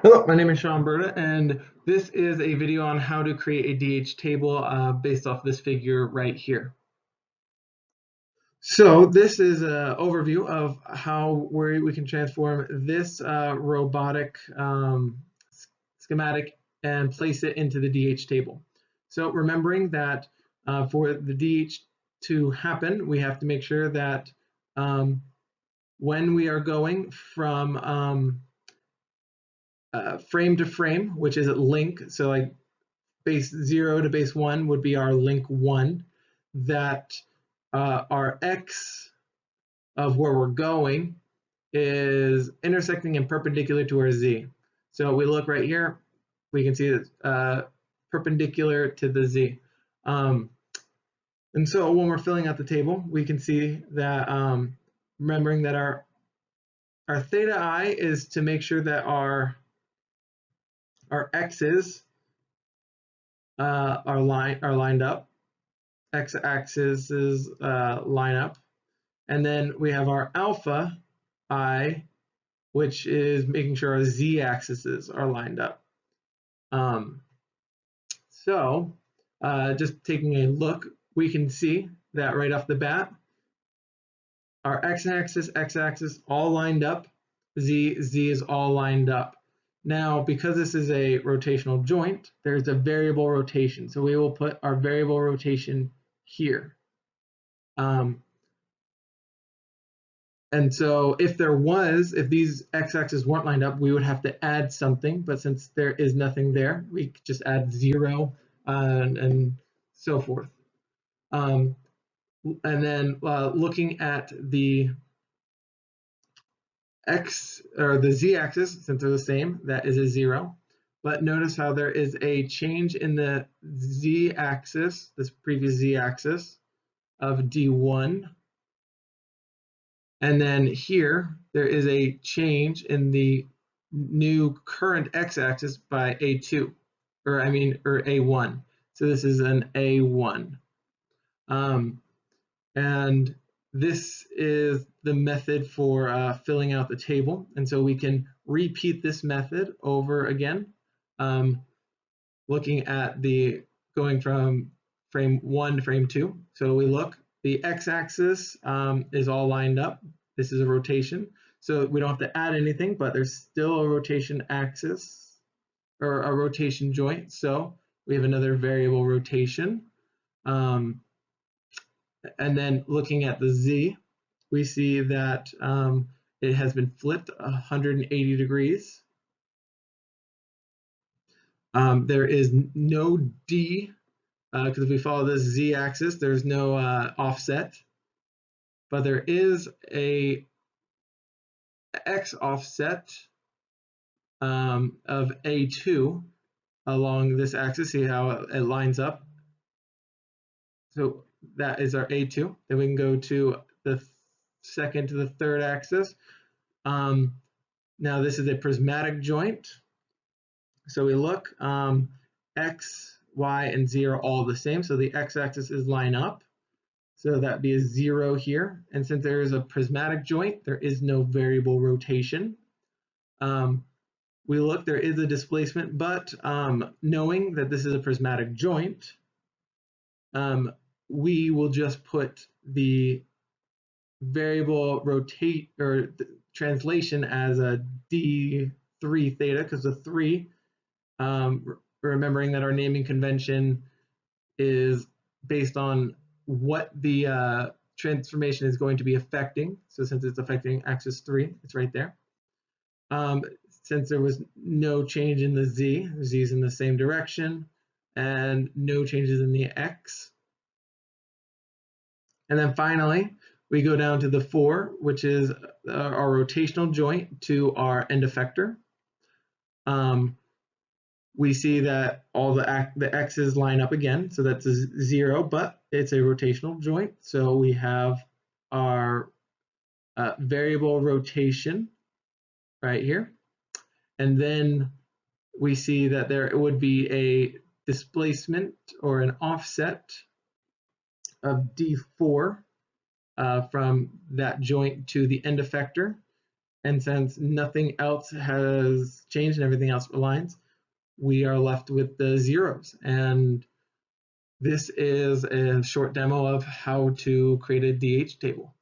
Hello, my name is Berta, and this is a video on how to create a DH table based off this figure right here. So this is an overview of how we can transform this robotic schematic and place it into the DH table. So remembering that for the DH to happen, we have to make sure that when we are going from frame to frame, which is a link. So like base 0 to base 1 would be our link 1, that our x of where we're going is intersecting and perpendicular to our z. So we look right here, we can see it's perpendicular to the z. And so when we're filling out the table, we can see that remembering that our theta I is to make sure that our x's are lined up. X-axis is line up, and then we have our alpha I, which is making sure our z-axes are lined up. Just taking a look, we can see that right off the bat, our x-axis, x-axis all lined up, z is all lined up. Now, because this is a rotational joint, there's a variable rotation. So we will put our variable rotation here. And so if these x-axes weren't lined up, we would have to add something. But since there is nothing there, we could just add 0 and so forth. And then looking at the x or the z-axis, since they're the same, that is a 0. But notice how there is a change in the z-axis, this previous z-axis of d1. And then here, there is a change in the new current x-axis by a2, or a1. So this is an a1. And this is the method for filling out the table. And so we can repeat this method over again, looking at going from frame 1 to frame 2. So we look, the x-axis is all lined up. This is a rotation. So we don't have to add anything, but there's still a rotation axis or a rotation joint. So we have another variable rotation. And then looking at the z, we see that it has been flipped 180 degrees. There is no d, because if we follow this z-axis, there's no offset. But there is a x offset of a2 along this axis. See how it lines up? So that is our a2. Then we can go to the second to the third axis. Now this is a prismatic joint. So we look, x, y, and z are all the same. So the x-axis is line up. So that'd be a 0 here. And since there is a prismatic joint, there is no variable rotation. We look, there is a displacement, but knowing that this is a prismatic joint, we will just put the variable rotate or translation as a d3 theta, because the 3, remembering that our naming convention is based on what the transformation is going to be affecting. So since it's affecting axis 3, it's right there. Since there was no change in the z is in the same direction, and no changes in the x. And then finally, we go down to the 4, which is our rotational joint to our end effector. We see that all the x's line up again, so that's a 0, but it's a rotational joint. So we have our variable rotation right here. And then we see that there would be a displacement or an offset of d4 from that joint to the end effector. And since nothing else has changed and everything else aligns, we are left with the zeros. And this is a short demo of how to create a DH table.